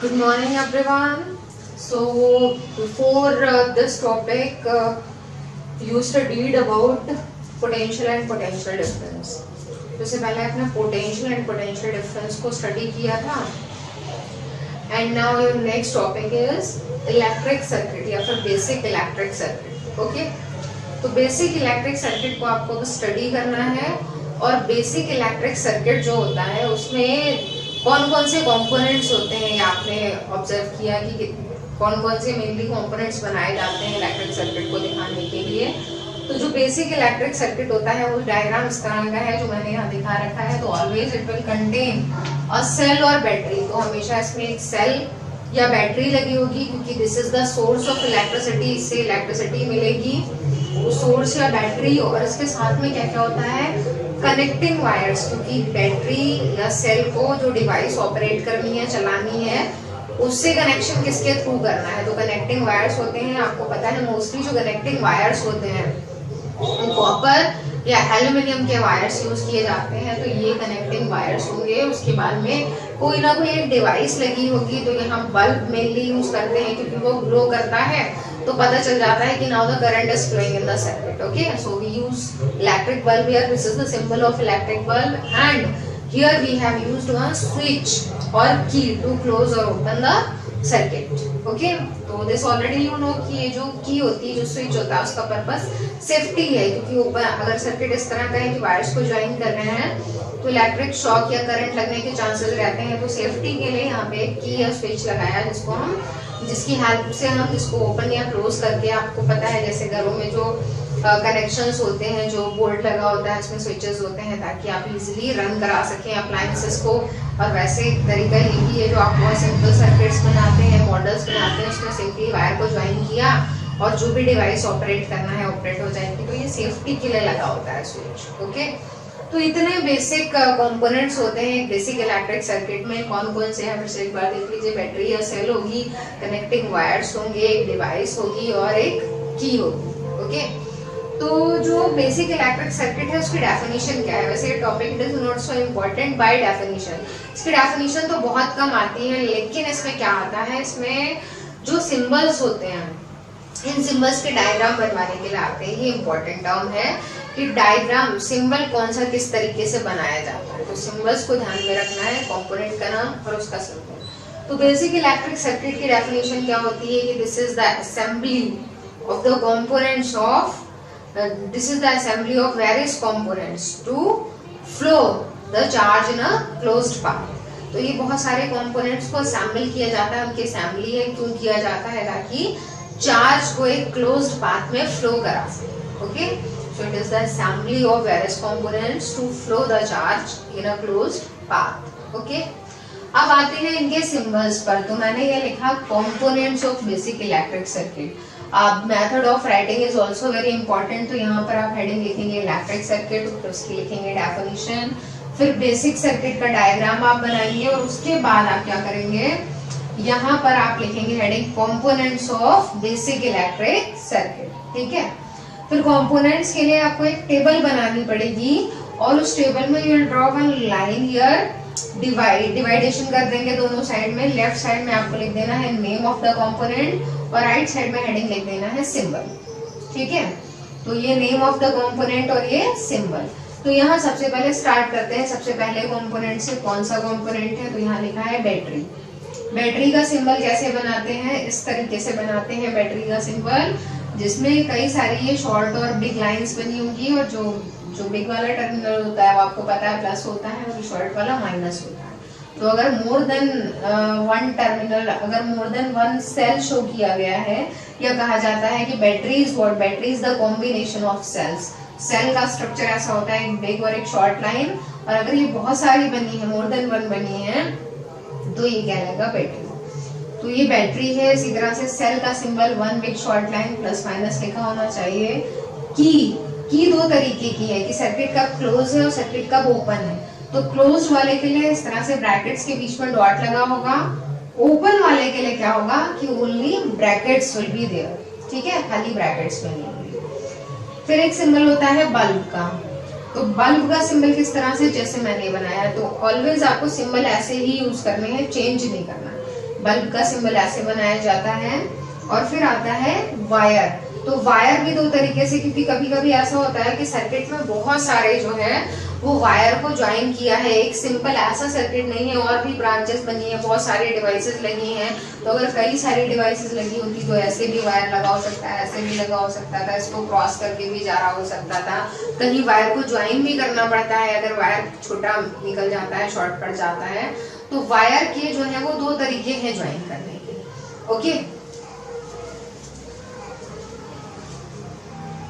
Good morning, everyone. So, before this topic, you studied about potential and potential difference. तो इससे पहले आपने potential and potential difference को study किया था. And now your next topic is electric circuit या फिर basic electric circuit. Okay? तो basic electric circuit को आपको study करना है और basic electric circuit जो होता है उसमें कौन कौन से कंपोनेंट्स होते हैं ये आपने ऑब्जर्व किया कि कौन कौन से मेनली कंपोनेंट्स बनाए जाते हैं इलेक्ट्रिक सर्किट को दिखाने के लिए. तो जो बेसिक इलेक्ट्रिक सर्किट होता है वो डायग्राम इस तरह का है जो मैंने यहाँ दिखा रखा है. तो always it will contain a cell और बैटरी. तो हमेशा इसमें एक सेल या बैटरी लगी होगी क्योंकि this is the source of electricity. इससे इलेक्ट्रिसिटी मिलेगी. सोर्स या बैटरी और इसके साथ में क्या क्या होता है कनेक्टिंग वायर्स, क्योंकि बैटरी या सेल को जो डिवाइस ऑपरेट करनी है चलानी है उससे कनेक्शन किसके थ्रू करना है. तो कनेक्टिंग वायर्स होते हैं. आपको पता है मोस्टली जो कनेक्टिंग वायर्स होते हैं वो कॉपर या एल्यूमिनियम के वायर्स यूज किए जाते हैं. तो ये कनेक्टिंग वायर्स होंगे. उसके बाद में कोई ना कोई एक डिवाइस लगी होगी. तो यहाँ बल्ब मेनली यूज करते हैं क्योंकि वो ग्लो करता है तो पता चल जाता है कि now the current is flowing in the circuit. Okay, so we use electric bulb here. This is the symbol of electric bulb and here we have used one switch और की टू क्लोज और open the circuit. Okay, तो this already you know कि ये जो की होती है जो स्विच होता है उसका पर्पस सेफ्टी है क्योंकि ऊपर अगर सर्किट इस तरह का है कि वायर्स को ज्वाइन कर रहे हैं तो इलेक्ट्रिक शॉक या करंट लगने के चांसेस रहते हैं. तो सेफ्टी के लिए यहाँ पे की या स्विच लगाया जिसकी हेल्प से हम इसको ओपन या क्लोज करके, आपको पता है जैसे घरों में जो कनेक्शंस होते हैं जो बोर्ड लगा होता है इसमें स्विचेस होते हैं ताकि आप इजीली रन करा सकें अप्लायंसेस को. और वैसे तरीका ये भी है जो आप बहुत सिंपल सर्किट्स बनाते हैं मॉडल्स बनाते हैं उसमें सिंपली वायर को ज्वाइन किया और जो भी डिवाइस ऑपरेट करना है ऑपरेट हो जाएगी. तो ये सेफ्टी के लिए लगा होता है स्विच. ओके, तो इतने बेसिक कंपोनेंट्स होते हैं बेसिक इलेक्ट्रिक सर्किट में. कौन कौन से हैं फिर से एक बार देख लीजिए. बैटरी या सेल होगी, कनेक्टिंग वायर्स होंगे, एक डिवाइस होगी और एक की होगी. ओके, तो जो बेसिक इलेक्ट्रिक सर्किट है उसकी डेफिनेशन क्या है. वैसे ये topic it is not so important by definition. इसकी डेफिनेशन तो बहुत कम आती है लेकिन इसमें क्या आता है इसमें जो सिंबल्स होते हैं इन सिंबल्स के डायग्राम बनवाने के लिए आते हैं. ये इम्पोर्टेंट टर्म है कि डायग्राम सिंबल कौन सा किस तरीके से बनाया जाता है. तो सिंबल्स को ध्यान में रखना है, कंपोनेंट का नाम और उसका सिंबल. तो बेसिक इलेक्ट्रिक सर्किट की डेफिनेशन क्या होती है कि this is the assembly of the components of this is the assembly of various components to flow the charge in a closed path. तो ये बहुत सारे कंपोनेंट्स को असेंबल किया जाता है. उनकी असेंबली है क्यों किया जाता है ताकि चार्ज को एक क्लोज्ड पाथ में फ्लो करा सके. Okay, so it is the assembly of various components to flow the charge in a closed path. Okay, अब आते हैं इनके सिंबल्स पर. तो मैंने ये लिखा components of basic electric circuit. अब method of writing is also very important. तो यहाँ पर आप हेडिंग लिखेंगे इलेक्ट्रिक सर्किट, फिर उसकी लिखेंगे डेफिनेशन, फिर बेसिक सर्किट का डायग्राम आप बनाएंगे और उसके बाद आप क्या करेंगे यहाँ पर आप लिखेंगे heading components of basic electric circuit. ठीक है, फिर कंपोनेंट्स के लिए आपको एक टेबल बनानी पड़ेगी और उस टेबल में you will draw one line here. Division कर देंगे दोनों साइड में. लेफ्ट साइड में आपको लिख देना है नेम ऑफ द कंपोनेंट और राइट साइड में हेडिंग लिख देना है सिंबल. ठीक है, तो ये नेम ऑफ द कंपोनेंट और ये सिंबल. तो यहाँ सबसे पहले स्टार्ट करते हैं सबसे पहले कंपोनेंट से. कौन सा कंपोनेंट है तो यहाँ लिखा है बैटरी. बैटरी का सिंबल कैसे बनाते हैं इस तरीके से बनाते हैं बैटरी का सिंबल जिसमें कई सारी ये शॉर्ट और बिग लाइंस बनी होंगी और जो बिग वाला टर्मिनल होता है वो आपको पता है प्लस होता है और शॉर्ट वाला माइनस होता है. तो अगर मोर देन वन टर्मिनल, अगर more than one cell show किया गया है या कहा जाता है कि battery is what, battery is the combination of cells. Cell का स्ट्रक्चर ऐसा होता है एक बिग और एक शॉर्ट लाइन. और अगर ये बहुत सारी बनी है मोर देन वन बनी है तो ये कहलाएगा बैटरी. तो ये बैटरी है. इसी तरह से सेल का symbol one big short line plus minus लिखा होना चाहिए. की दो तरीके की है कि सर्किट कब क्लोज है और सर्किट कब ओपन है. तो क्लोज वाले के लिए इस तरह से ब्रैकेट्स के बीच में डॉट लगा होगा. ओपन वाले के लिए क्या होगा कि only brackets will be there. ठीक है, खाली ब्रैकेट्स में नहीं. फिर एक सिंबल होता है बल्ब का. तो बल्ब का सिंबल किस तरह से जैसे मैंने बनाया. तो ऑलवेज आपको सिंबल ऐसे ही यूज करने हैं, चेंज नहीं करना. बल्ब का सिंबल ऐसे बनाया जाता है। और फिर आता है वायर। तो वायर भी दो तरीके से, क्योंकि कभी कभी ऐसा होता है कि सर्किट में बहुत सारे जो है वो वायर को ज्वाइन किया है, एक सिंपल ऐसा सर्किट नहीं है, और भी ब्रांचेस बनी है, बहुत सारी डिवाइसेस लगी हैं। तो अगर कई सारी डिवाइसेस लगी होती तो ऐसे भी वायर लगा हो सकता है, ऐसे भी लगा हो सकता था, इसको क्रॉस करके भी जा रहा हो सकता था, कहीं वायर को ज्वाइन भी करना पड़ता है अगर वायर छोटा निकल जाता है, शॉर्ट पड़ जाता है। तो वायर के जो है वो दो तरीके हैं ज्वाइन करने के। ओके।